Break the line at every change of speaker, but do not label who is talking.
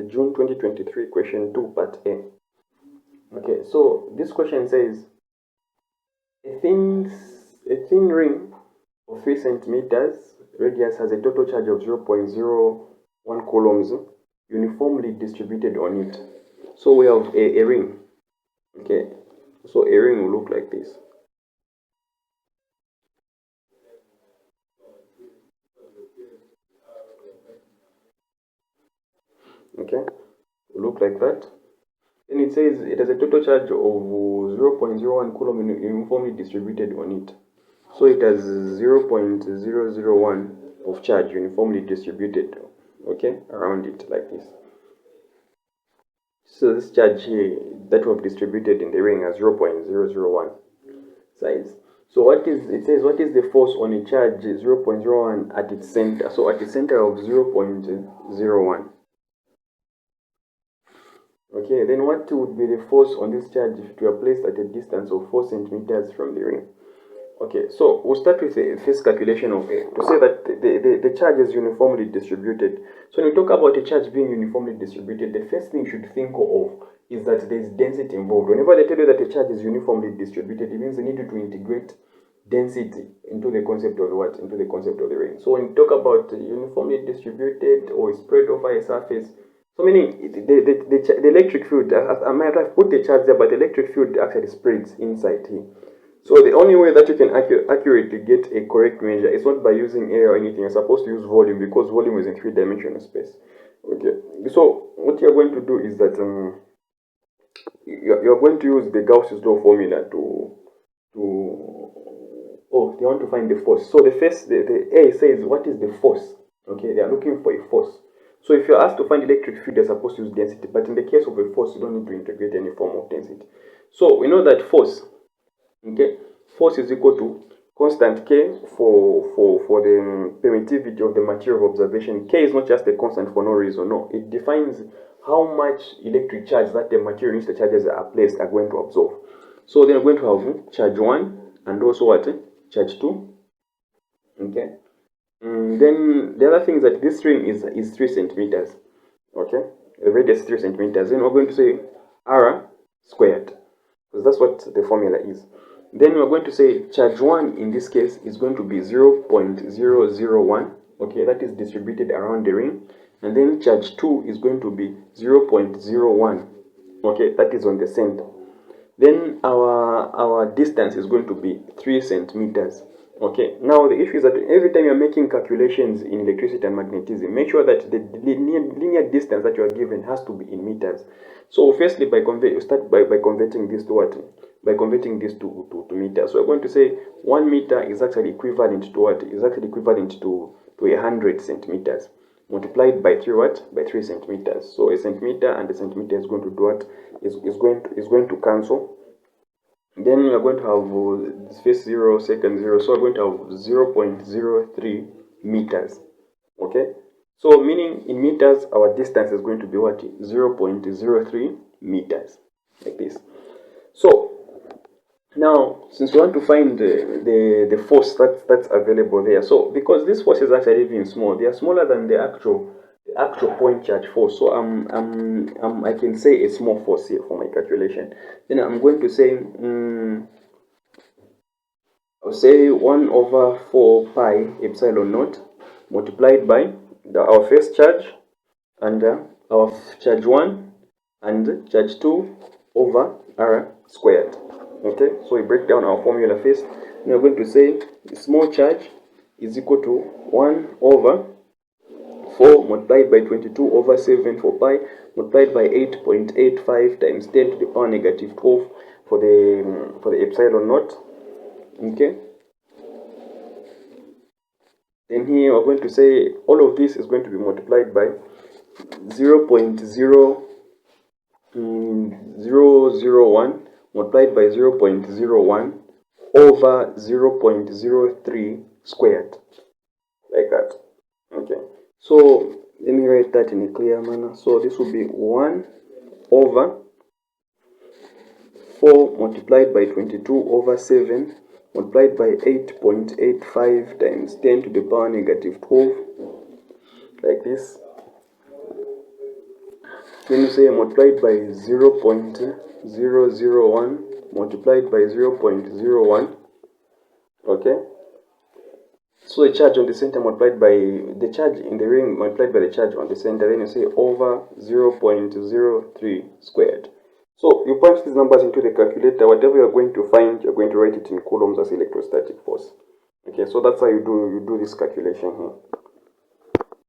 June 2023, question 2, part A. Okay, so this question says, a thin ring of 3 centimeters radius has a total charge of 0.01 coulombs uniformly distributed on it. So we have a ring. Okay, so a ring will look like this. Okay, will look like that. Then it says it has a total charge of 0.01 coulomb uniformly distributed on it. So it has 0.001 of charge uniformly distributed, okay, around it like this. So this charge here that we have distributed in the ring has 0.001 size. So what is, it says, what is the force on a charge 0.01 at its center? So at the center of 0.01. Okay, then what would be the force on this charge if it were placed at a distance of 4 centimeters from the ring? Okay, so we'll start with the first calculation of A to say that the charge is uniformly distributed. So when we talk about a charge being uniformly distributed, the first thing you should think of is that there is density involved. Whenever they tell you that a charge is uniformly distributed, it means they need you to integrate density into the concept of what? Into the concept of the ring. So when you talk about uniformly distributed or spread over a surface, so meaning the electric field, I might have put the charge there, but the electric field actually spreads inside here. So the only way that you can accurately get a correct measure is not by using area or anything. You're supposed to use volume because volume is in 3-dimensional space. Okay. So what you're going to do is that you're going to use the Gauss's law formula they want to find the force. So the A says what is the force? Okay, they are looking for a force. So if you're asked to find electric field, you're supposed to use density, but in the case of a force, you don't need to integrate any form of density. So we know that force, okay, force is equal to constant K for the permittivity of the material of observation. K is not just a constant for no reason. No, it defines how much electric charge that the material in which the charges are placed are going to absorb. So then we're going to have charge 1 and also what? Charge 2. Okay. Then the other thing is that this ring is 3 centimeters. Okay. The radius is 3 centimeters. Then we're going to say R squared, because that's what the formula is. Then we're going to say charge 1 in this case is going to be 0.001. Okay, that is distributed around the ring. And then charge 2 is going to be 0.01. Okay, that is on the center. Then our distance is going to be 3 centimeters. Okay, now the issue is that every time you're making calculations in electricity and magnetism, make sure that the linear distance that you are given has to be in meters. So firstly, start by converting this to what? By converting this to meters. So we're going to say 1 meter is actually equivalent to what? Is actually equivalent to 100 centimeters. Multiplied by 3 what? By 3 centimeters. So a centimeter and a centimeter is going to do what? Is going to cancel. Then we are going to have this first 0, second 0. So we're going to have 0.03 meters. Okay. So meaning in meters, our distance is going to be what? 0.03 meters. Like this. So now, since we want to find the force that's available there, so because this force is actually even small, they are smaller than the actual point charge force. So I can say a small force here for my calculation. Then I'm going to say I'll say 1 over 4 pi epsilon naught multiplied by our first charge and our charge 1 and charge 2 over r squared. Okay, so we break down our formula first. Now we're going to say the small charge is equal to 1 over 4 multiplied by 22 over 7 for pi multiplied by 8.85 times 10 to the power negative 12 for the epsilon naught. Okay. Then here we're going to say all of this is going to be multiplied by 0.001 multiplied by 0.01 over 0.03 squared, like that. Okay, so let me write that in a clear manner. So this will be 1 over 4 multiplied by 22 over 7 multiplied by 8.85 times 10 to the power negative 12, like this. Then you say multiplied by 0.001 multiplied by 0.01. Okay, so the charge on the center multiplied by the charge in the ring multiplied by the charge on the center, then you say over 0.03 squared. So you punch these numbers into the calculator. Whatever you're going to find, you're going to write it in coulombs as electrostatic force. Okay, so that's how you do this calculation here.